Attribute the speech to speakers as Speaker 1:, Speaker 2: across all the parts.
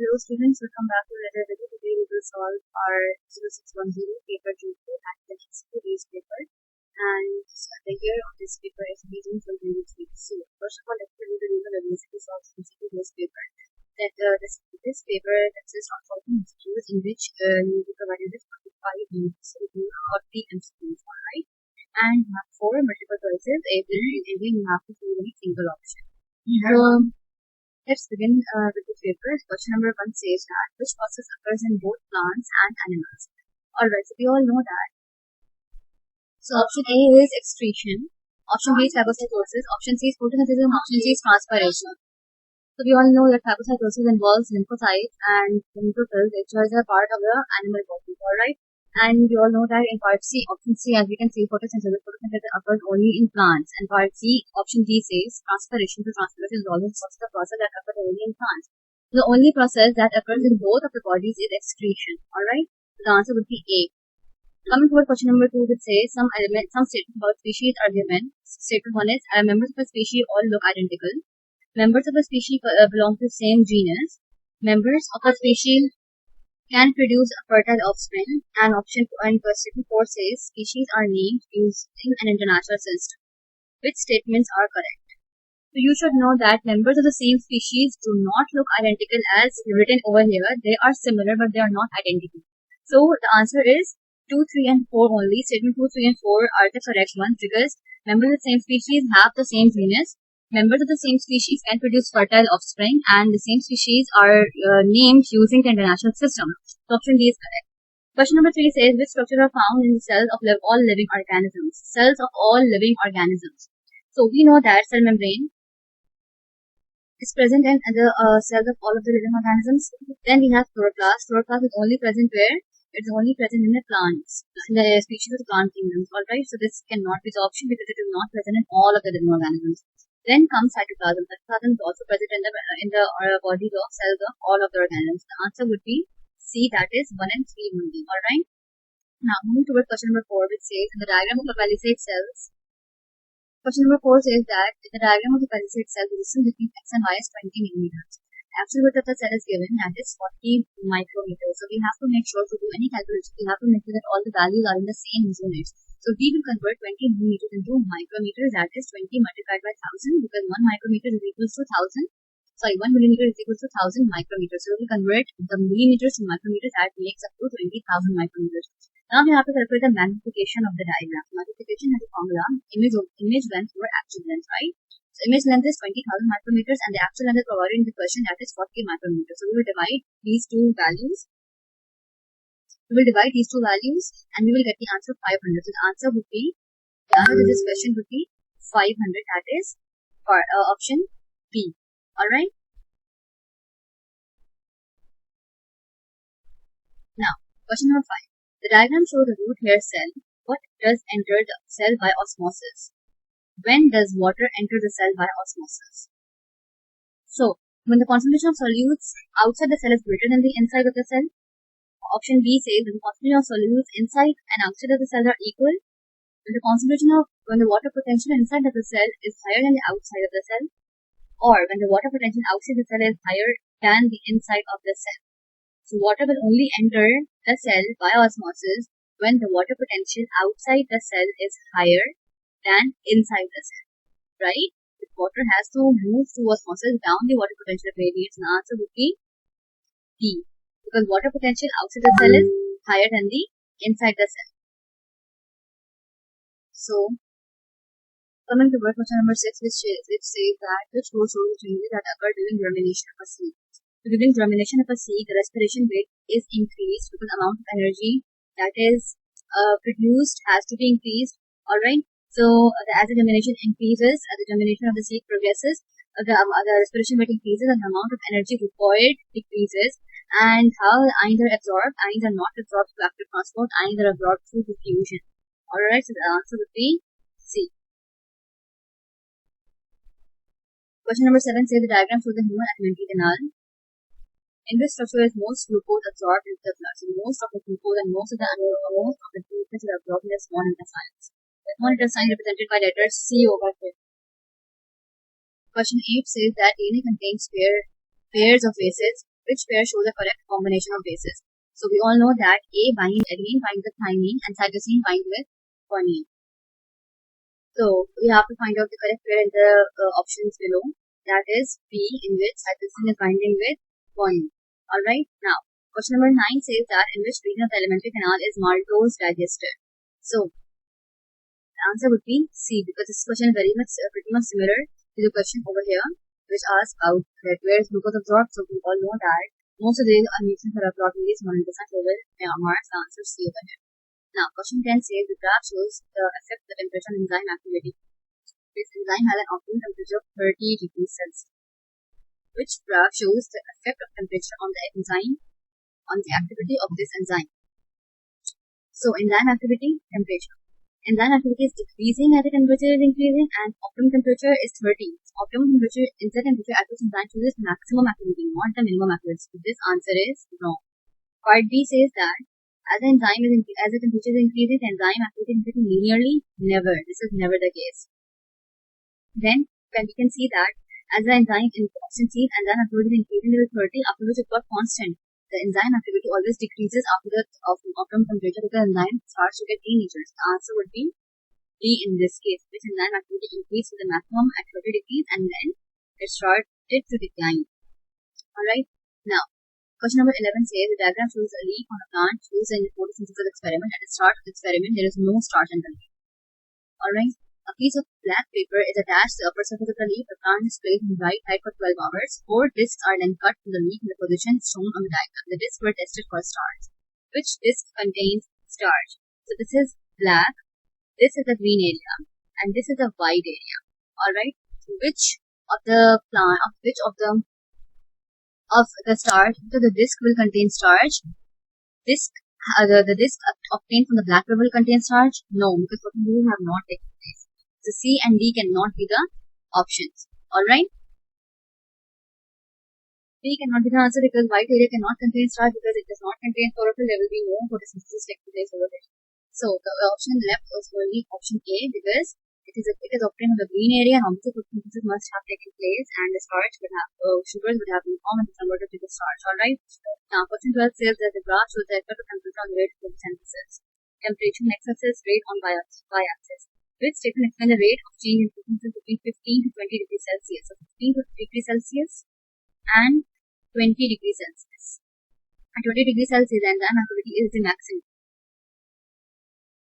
Speaker 1: Hello students, welcome back to another video. Today we will solve our 0610 paper 2 and the next paper. And the year of this paper is June 2023. So first of all, let's review the legal ability to solve this paper. This paper consists of solving MCQs in which you will be provided with 45 minutes to do 40 MCQs, alright? And you have 4 multiple choices. Every you have to choose any single option. Let's begin with the paper. Question number 1 says that which process occurs in both plants and animals. Alright, so we all know that. So option A is excretion, option B is phagocytosis, option C is photosynthesis, and option C is transpiration. So we all know that phagocytosis involves lymphocytes and neutrophils, which are a part of the animal body, alright? And we all know that in part C, option C, as we can see, photosynthesis occurs only in plants. And part C, option D says transpiration. So transpiration is always the process that occurs only in plants. The only process that occurs in both of the bodies is excretion. Alright? So the answer would be A. Coming toward question number 2, which says some statements about species are given. Statement 1 is members of a species all look identical. Members of a species belong to the same genus. Members of a species can produce a fertile offspring, and option 4 says species are named using an international system. Which statements are correct? So you should know that members of the same species do not look identical as written over here. They are similar, but they are not identical. So the answer is 2, 3 and 4 only. Statement 2, 3 and 4 are the correct ones because members of the same species have the same genus. Members of the same species can produce fertile offspring, and the same species are named using the international system. So option D is correct. Question number 3 says which structures are found in the cells of all living organisms? Cells of all living organisms. So we know that cell membrane is present in the cells of all of the living organisms. Then we have chloroplast. Chloroplast is only present where? It's only present in the plants, in the species of the plant kingdoms. Alright, so this cannot be the option because it is not present in all of the living organisms. Then comes cytoplasm. Cytoplasm is also present in the bodies of cells of all of the organisms. The answer would be C, that is 1 and 3 only. Alright. Now moving towards question number 4, which says in the diagram of the palisade cells. Question number 4 says that in the diagram of the palisade cell, the distance between x and y is 20 millimeters. The actual width of the cell is given, that is 40 micrometers. So we have to make sure to do any calculation. We have to make sure that all the values are in the same units. So we will convert 20 millimeters into micrometers, that is 20 multiplied by 1000, because 1 micrometer is equal to 1000. 1 millimeter is equal to 1000 micrometers. So we will convert the millimeters to micrometers, that makes up to 20,000 micrometers. Now we have to calculate the magnification of the diagram. Magnification has a formula, image length over actual length, right? So image length is 20,000 micrometers and the actual length is provided in the question, that is 40 micrometers. So we will divide these two values. And we will get the answer 500. So the answer to this question would be 500. That is for option B. Alright. Now, question number 5. The diagram shows a root hair cell. What does enter the cell by osmosis? When does water enter the cell by osmosis? So, when the concentration of solutes outside the cell is greater than the inside of the cell. Option B says when the concentration of solutes inside and outside of the cell are equal. When the water potential inside of the cell is higher than the outside of the cell. Or when the water potential outside the cell is higher than the inside of the cell. So water will only enter the cell by osmosis when the water potential outside the cell is higher than inside the cell. Right? If water has to move through osmosis down the water potential gradients, the answer would be D. Because water potential outside the cell is higher than the inside the cell. So, coming to question number 6, which says that which growth shows the changes that occur during germination of a seed. So during germination of a seed, the respiration rate is increased because the amount of energy that is produced has to be increased. Alright. So as the germination increases, as the germination of the seed progresses, the respiration rate increases and the amount of energy required decreases. And how ions are absorbed? Ions are not absorbed through active transport. Ions are absorbed through diffusion. Alright. So the answer would be C. Question number 7 says the diagram shows the human alimentary canal. In this structure is most glucose absorbed into the blood. So most of the glucose and most of the glucose is absorbed in the small intestines. The small intestine represented by letters C over here. Question 8 says that DNA contains pairs of bases which pair show the correct combination of bases? So we all know that A binds adenine, binds with thymine, and cytosine binds with guanine. So we have to find out the correct pair in the options below. That is B, in which cytosine is binding with guanine. Alright, now question number 9 says that in which region of the alimentary canal is maltose digested? So the answer would be C, because this question is pretty much similar to the question over here, which asks about that where is glucose absorbed. So we all know that most of the nutrients are absorbed in these small intestine, so we'll mark the answer C over here. Now, question 10 says the graph shows the effect of the temperature on enzyme activity. This enzyme has an optimum temperature of 30 degrees Celsius. Which graph shows the effect of temperature on the enzyme, on the activity of this enzyme? So, enzyme activity, temperature. Enzyme activity is decreasing as the temperature is increasing, and optimum temperature is 30. Optimum temperature is the temperature at which enzyme chooses maximum activity, not the minimum activity. So this answer is wrong. Part B says that as the temperature is increasing, the enzyme activity is increasing linearly. Never. This is never the case. Then we can see that as the enzyme in option C, enzyme activity is increasing to 30, after which it got constant. The enzyme activity always decreases after the optimum temperature because the enzyme starts to get denatured. The answer would be D in this case, which enzyme activity increased to the maximum at 30 degrees and then it started to decline. Alright, now question number 11 says the diagram shows a leaf on a plant used in the photosynthesis experiment. At the start of the experiment, there is no starch in the leaf. Alright, a piece of black paper is attached to the upper surface of the leaf. The plant is placed in the right height for 12 hours. 4 discs are then cut from the leaf in the position shown on the diagram. The discs were tested for starch. Which disc contains starch? So this is black, this is a green area, and this is a white area. Alright, so which of the starch, so the disc will contain starch. The disc obtained from the black paper will contain starch? No, because photosynthesis have not taken place. So C and D cannot be the options. Alright? B cannot be the answer because white area cannot contain starch because it does not contain chlorophyll. There will be no photosynthesis taking place over there. So the option left was only option A because it is obtained from the green area and obviously photosynthesis must have taken place and the starch would have sugars would have been formed and converted to the starch. Alright? Now question 12 says that the graph shows the effect of temperature on the rate of photosynthesis. Temperature and x-axis, rate on y-axis. Which statement explains the rate of change in photosynthesis between 15 to 20 degrees Celsius. So 15 to 20 degrees Celsius and 20 degrees Celsius. At 20 degrees Celsius, the enzyme activity is the maximum.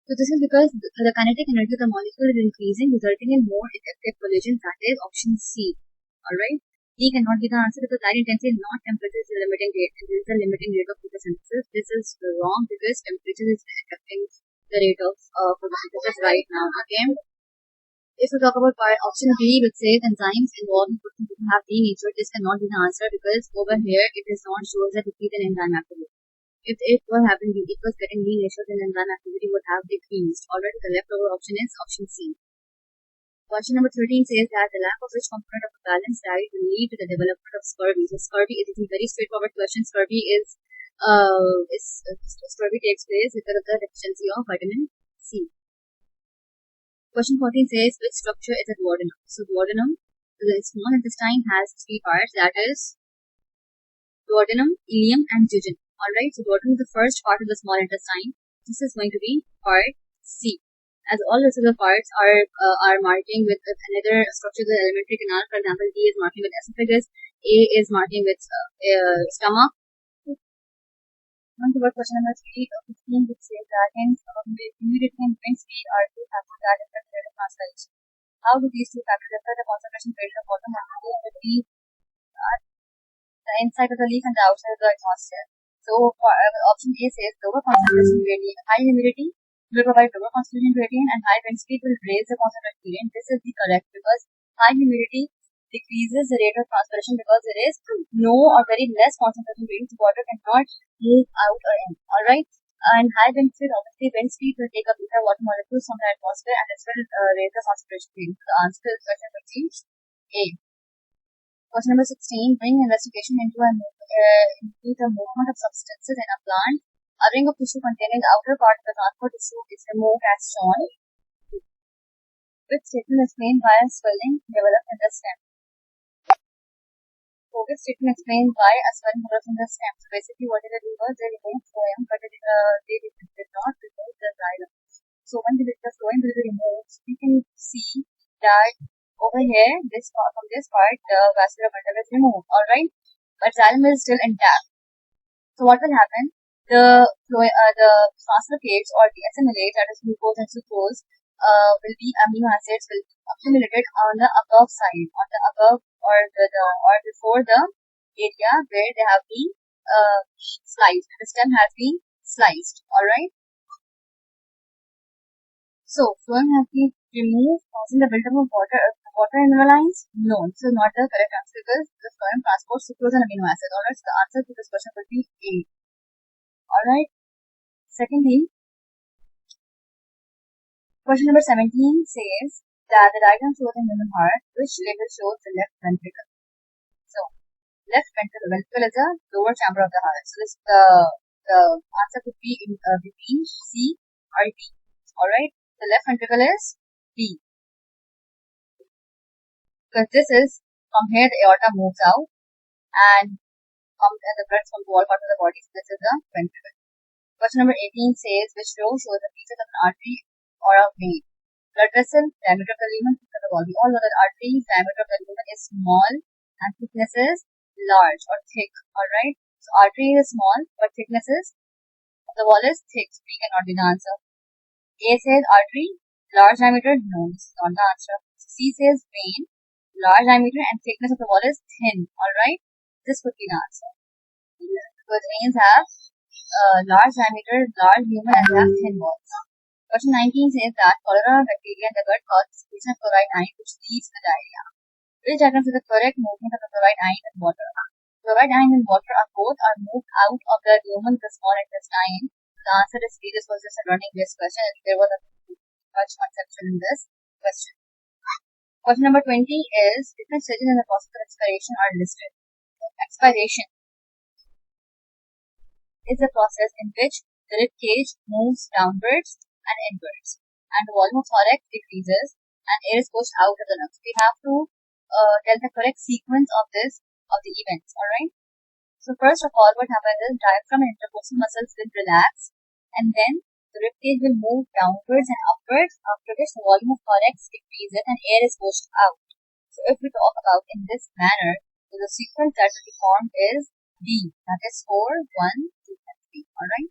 Speaker 1: So this is because the kinetic energy of the molecule is increasing, resulting in more effective collisions. That is option C. Alright. D cannot be the answer because light intensity is not temperature, is the limiting rate. It is the limiting rate of photosynthesis. This is wrong because temperature is affecting the rate of photosynthesis right now. Okay. If we talk about option B, which says enzymes involved in photosynthesis have denatured, this cannot be the answer because over here it is not shows a decrease in enzyme activity. If it were happening, it was getting denatured, then enzyme activity would have decreased. Already the leftover option is option C. Question number 13 says that the lack of which component of a balanced diet will lead to the development of scurvy. So scurvy is a very straightforward question. Scurvy takes place because of the deficiency of vitamin C. Question 14 says which structure is a duodenum. So duodenum, the small intestine has 3 parts, that is duodenum, ileum and jejunum. Alright, so duodenum is the first part of the small intestine. This is going to be part C. As all the other parts are marking with another structure, the alimentary canal. For example, D is marking with esophagus, A is marking with stomach. On to question number 15, which says that humidity and wind speed are 2 factors that affect rate of transpiration. How do these 2 factors affect the concentration rate of water molecule between the inside of the leaf and the outside of the atmosphere? So option A says lower concentration gradient, high humidity will provide lower concentration gradient and high wind speed will raise the concentration gradient. This is the correct because high humidity decreases the rate of transpiration because there is no or very less concentration gradient. The water cannot move out or in. Alright. And high wind speed, obviously wind speed will take up bigger water molecules from the atmosphere and this will raise the concentration gradient. The answer is question number A. Question number 16, bring investigation into the movement of substances in a plant. A ring of tissue containing the outer part of the transport tissue is removed as shown. Which statement explained why swelling develops in the stem? fourth statement explains why a swelling occurs in the stem. So basically what did they do was they removed phloem, but they did not remove the xylem. So when the phloem will be removed, we can see that over here, from this part, the vascular bundle is removed, alright? But xylem is still intact. So what will happen? The phosphatates or the assimilates, that is glucose and sucrose, will be amino acids will be accumulated on the above side, on the above or before the area where they have been sliced. The stem has been sliced. Alright. So phloem has been removed, causing the buildup of water in the lines? No, this is not the correct answer because the phloem transports sucrose and amino acids. Alright, so the answer to this question will be A. Alright. Secondly, question number 17 says that the diagram shows in human heart which label shows the left ventricle. So, left ventricle is a lower chamber of the heart. So, the answer could be in between C or B. Alright, the left ventricle is B. Because this is from here the aorta moves out and the blood comes to all parts of the body. So, this is the ventricle. Question number 18 says which row shows the features of an artery or a vein. Blood vessel, diameter of the lumen, thickness of the wall. We all know that artery diameter of the lumen is small and thickness is large or thick. Alright. So artery is small but thickness of the wall is thick. So B cannot be the answer. A says artery, large diameter. No, this is not the answer. C says vein, large diameter and thickness of the wall is thin. Alright. This could be the answer. Because veins have large diameter, large lumen and have thin walls. Question 19 says that cholera bacteria in the gut causes secretion of chloride ion which leads to diarrhea. Which diagram shows the correct movement of the chloride ion in water? Chloride ion and water are moved out of the lumen of the small intestine. The answer is B. This was just a learning based question. There was nothing much conceptual in this question. Question number 20 is different stages in the process of expiration are listed. Expiration is the process in which the rib cage moves downwards and inwards, and the volume of thorax decreases, and air is pushed out of the lungs. We have to tell the correct sequence of the events. Alright. So first of all, what happens is diaphragm and intercostal muscles will relax, and then the rib cage will move downwards and upwards. After which, the volume of thorax decreases and air is pushed out. So if we talk about in this manner, so the sequence that will be formed is D. That is 4, 1, 2, and 3. Alright.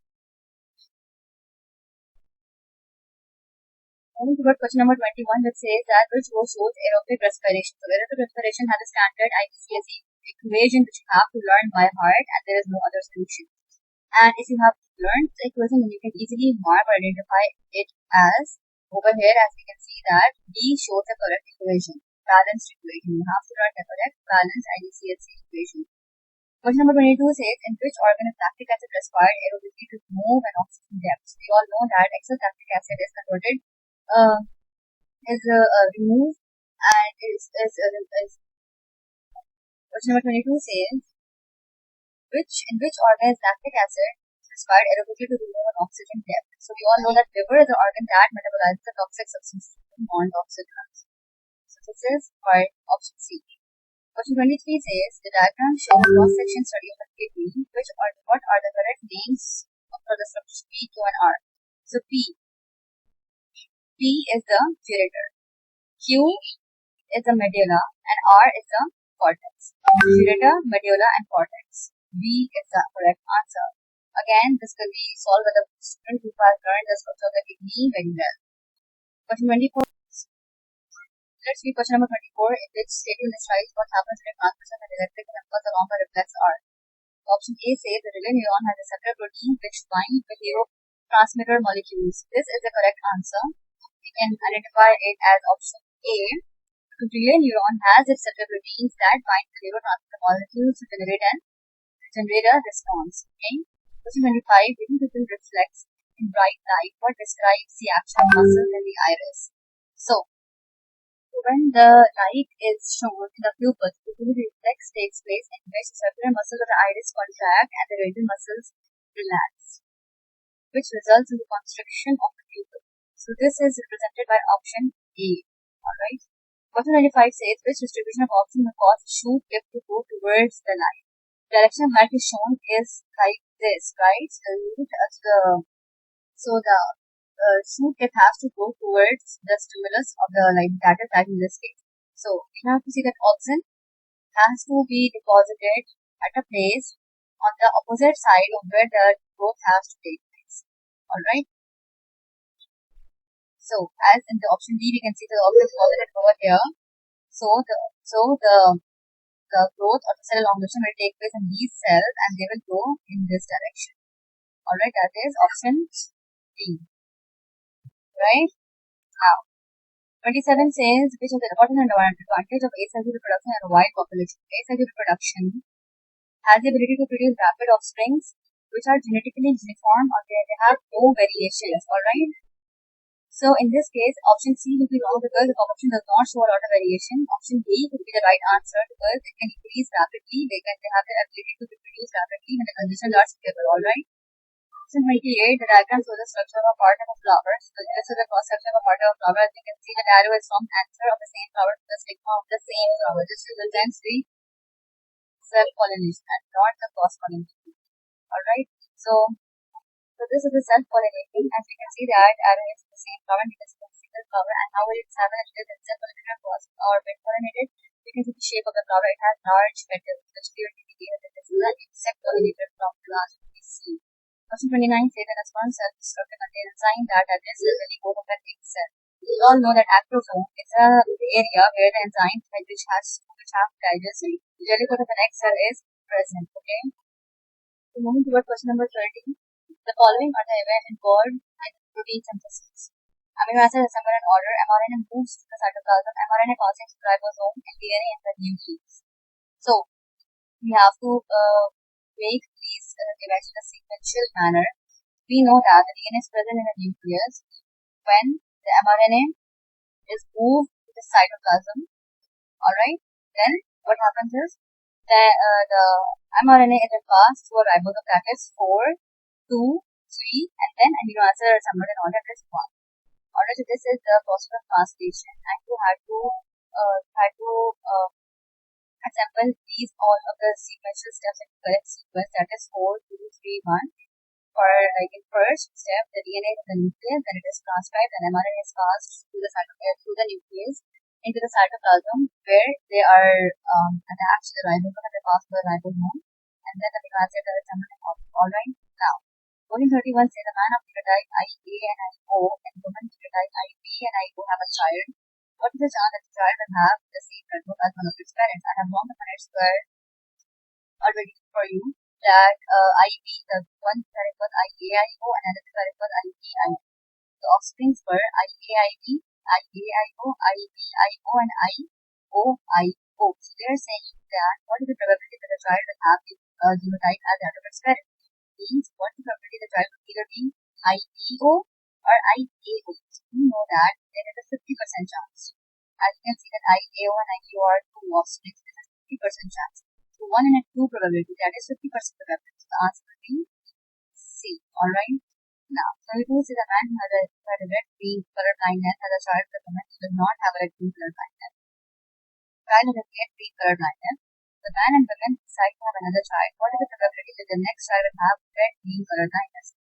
Speaker 1: Moving toward question number 21, which says that which row shows aerobic respiration. So aerobic respiration has a standard IGCSE equation which you have to learn by heart, and there is no other solution. And if you have learned the equation, then you can easily mark or identify it as over here, as we can see that D shows the correct equation, balanced equation. You have to learn the correct balanced IGCSE equation. Question number 22 says in which organ is lactic acid required aerobically to move and oxygen depth. We all know that excess lactic acid is converted removed and question number 22 says in which organ is lactic acid required aerobically to remove an oxygen depth. So we all know that liver is the organ that metabolizes the toxic substances into non-toxic drugs. So this is part option C. Question 23 says the diagram shows a cross-section study of the kidney. What are the correct names for the structures P, Q, and R? So P is the ureter, Q is the medulla, and R is the cortex. Ureter, medulla, and cortex. B is the correct answer. Again, this can be solved with a student who has learned the structure of the kidney very well. Question 24. Let's read question number 24. In which statement describes what happens when transmission of electric impulse along the reflex arc? Option A says the relay neuron has a separate protein which binds with neurotransmitter molecules. This is the correct answer. We can identify it as option A. The relay neuron has its separate proteins that bind the neurotransmitter molecules to generate a response. Okay. Question 25. When people reflects in bright light, what describes the action of muscles in the iris? So when the light is shown in the pupil, the reflex takes place in which the circular muscles of the iris contract and the radial muscles relax, which results in the constriction of the pupil. So this is represented by option A. Alright. Question 25 says which distribution of oxygen will cause the shoe tip to go towards the light. Direction of light is shown is like this, right? So the shoe tip has to go towards the stimulus of the light, that is light in this case. So we have to see that oxygen has to be deposited at a place on the opposite side of where the growth has to take place. Alright. So as in the option D, we can see the oxygen deposited over here. So the growth of the cell elongation will take place in these cells and they will go in this direction. Alright, that is option D. Right? Now, 27 says which is the important advantage of asexual reproduction in a wild population. Asexual reproduction has the ability to produce rapid offsprings which are genetically uniform or they have no variations. Alright? So in this case, option C will be wrong because the population does not show a lot of variation. Option D would be the right answer because it can increase rapidly. They have the ability to reproduce rapidly when the conditions are stable. Alright? Option 28, the diagram shows the structure of a part of a flower. So this is the cross section of a part of a flower. As you can see, the arrow is from answer of the same flower to the stigma of the same flower. This represents the self-pollination and not the cross-pollination. Alright? So this is the self-pollinating. As you can see, that arrow is the same flower and you can see the single flower and how it is having a self-pollinated or been pollinated. You can see the shape of the flower. It has large petals which clearly indicate that this is an insect pollinated from last we see. Question 29 says that a sperm cell structure contains a enzyme that addresses the role of an egg cell. We all know that acrosome is an area where the enzyme which have digested the jelly coat of an egg cell is present. Okay. So moving toward question number 30. The following are the events involved in protein synthesis. Amino acids assemble in order. mRNA moves to the cytoplasm. mRNA passing to ribosome and DNA in the nucleus. So we have to make these events in a sequential manner. We know that the DNA is present in the nucleus when the mRNA is moved to the cytoplasm. Alright, then what happens is the mRNA is passed to a ribosome, that is 4, 2, 3, and then amino acids are assembled in order as 1. Alright, so this is the process of translation, and you had to assemble these all of the sequential steps in the correct sequence, that is 4, 2, 3, 1. For like in first step, the DNA is in the nucleus, then it is transcribed, and mRNA is passed through the nucleus into the cytoplasm where they are attached to the ribosome and they pass through the ribosome, and then the amino acids are assembled in order. Alright, now. Question 31 says a man of phenotype IA and IO and woman phenotype IB and IO have a child. What is the chance that the child will have the same blood group as one of its parents? I have drawn the Punnett square already for you that IB, the one parent was IAIO and another parent was IBIO. The offsprings were IAIB, IAIO, IBIO and IOIO. So they are saying that what is the probability that the child will have the genotype as that of its parent? Means what is the probability the child will either be IEO or IAO. So we know that there is a 50% chance. As you can see that IAO and IEO are two offsprings, there is a 50% chance. So 1 in a 2 probability, that is 50% probability. So the answer will be C. Alright. Now, 32 says a man who had a red green color blindness has a child with a woman who does not have a red green color blindness. Child has a red green color blindness. The man and women decide to have another child. What is the probability that the next child will have red green color blindness?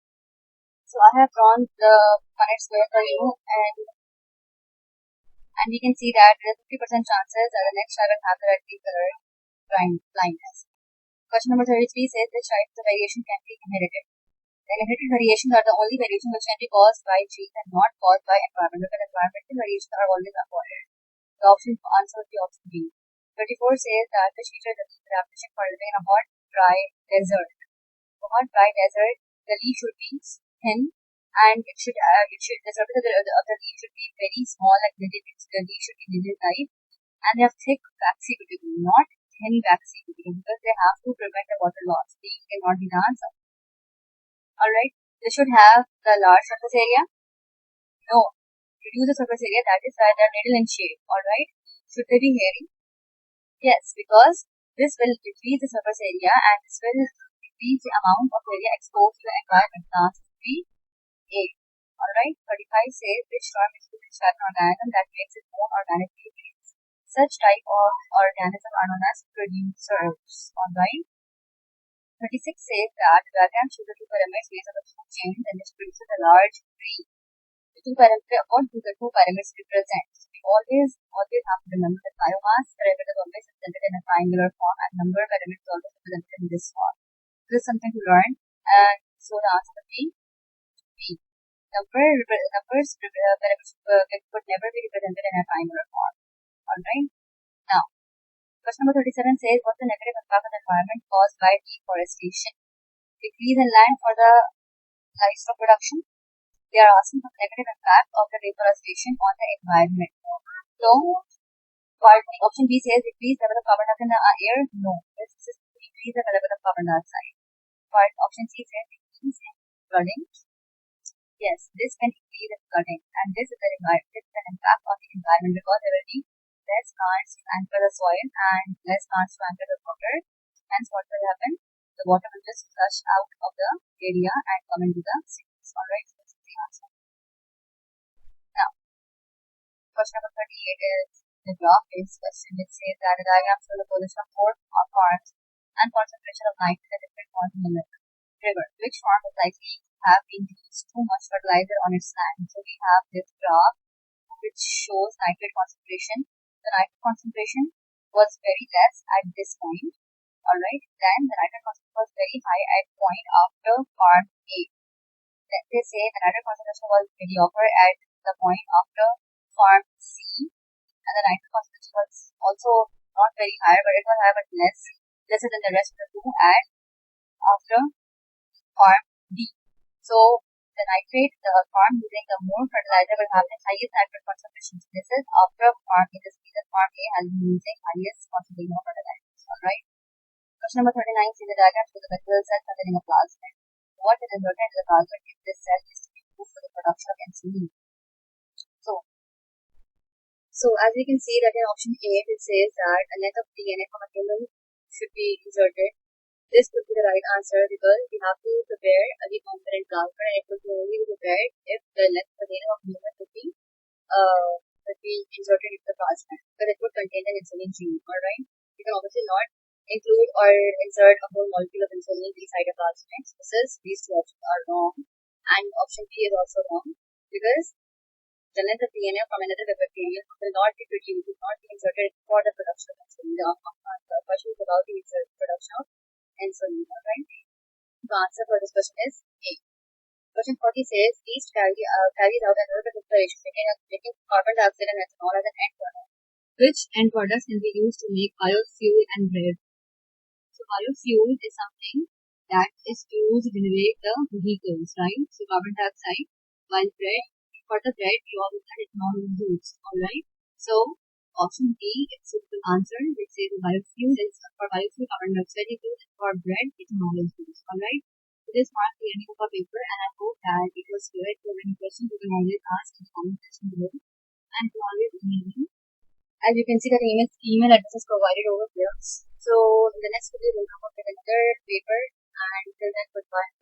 Speaker 1: So I have drawn the Punnett square for you, and we can see that there is 50% chances that the next child will have the red green color blindness. Question number 33 says which types of variation can be inherited? The inherited variations are the only variation which can be caused by genes and not caused by environment, because environmental variations are always avoided. The option answer would be option B. 34 says that which feature the adaptation for living in a hot, dry desert. A hot, dry desert, the leaf should be thin and the surface of the leaf should be very small, like the leaf should be lily-like, and they have thick waxy cuticle, not thin waxy cuticle, because they have to prevent the water loss. Leaf cannot be the answer. Alright, they should have the large surface area. No, reduce the surface area, that is why they are needle in shape. Alright, should they be hairy? Yes, because this will decrease the surface area and this will decrease the amount of area exposed to the environment. The answer will be A. Alright, 35 says which term is to describe an organism that makes its own organic nutrients. Such type of organism are known as producers. Alright. 36 says that the diagram shows the two pyramids based on the food chain and this produces a large tree. The two pyramids, what do the two pyramids represent? We always have to remember that biomass pyramid is always represented in a triangular form and number pyramid is always represented in this form. This is something to learn, and so the answer would be B. Numbers pyramids could never be represented in a triangular form. Alright. Now, question number 37 says, what's the negative impact on the environment caused by deforestation? Decrease in land for the livestock production. They are asking for the negative impact of the deforestation on the environment. So, option B says decrease level of carbon dioxide in the air. No, this is decrease the level of carbon dioxide. But option C says decrease in flooding. Yes, this can increase in flooding, and this is an impact on the environment because there will be less plants to anchor the soil and less plants to anchor the water. Hence, what will happen? The water will just flush out of the area and come into the cities. Alright, so this is the answer. Now, question number 38 is the graph-based question which says that the diagram shows the position of 4 farms and concentration of nitrogen at different points in the river. Which farm is likely to have been used too much fertilizer on its land? So we have this graph which shows nitrate concentration. The nitrate concentration was very less at this point. Alright, then the nitrate concentration was very high at point after farm A. Then they say the nitrate concentration was mediocre at the point after farm C, and the nitrate concentration was also not very high, but it was high but lesser than the rest of the two at after farm D. So the farm using the more fertilizer will have the highest nitrate concentration. So this is after farm A. This means that farm A has been using highest concentration of fertilizers. Alright. Question number 39 says the diagram shows the material cell containing a plasmid. What is inserted into the plasmid if this cell is to be used for the production of insulin? So as we can see that in option A it says that a length of DNA from a human should be inserted. This would be the right answer because we have to prepare a recombinant plasmid, and it would be only prepared if the length of DNA of human would be inserted into the plasmid because it would contain an insulin gene. Alright. You can obviously not include or insert a whole molecule of insulin inside a plasmid. These two options are wrong, and option B is also wrong because the length of DNA from another bacterium will not be produced, will not be inserted for the production of insulin. The question is about the production of insulin. Alright. The answer for this question is A. Question 40 says yeast carries out another preparation making carbon dioxide and ethanol as an end product. Which end products can be used to make biofuel and bread? So biofuel is something that is used to generate the vehicles, right? So carbon dioxide, while for the bread we always add ethanol is used. Alright. So option B is suitable answer which says biofuel is for biofuel carbon dioxide is used, for bread ethanol is used. Alright. So this marks the ending of our paper, and I hope that it was clear. If you have any questions, you can always ask in the comment section below, and you can always email me. As you can see, the email address is provided over here. So in the next video, we'll come up with another paper, and till then, goodbye.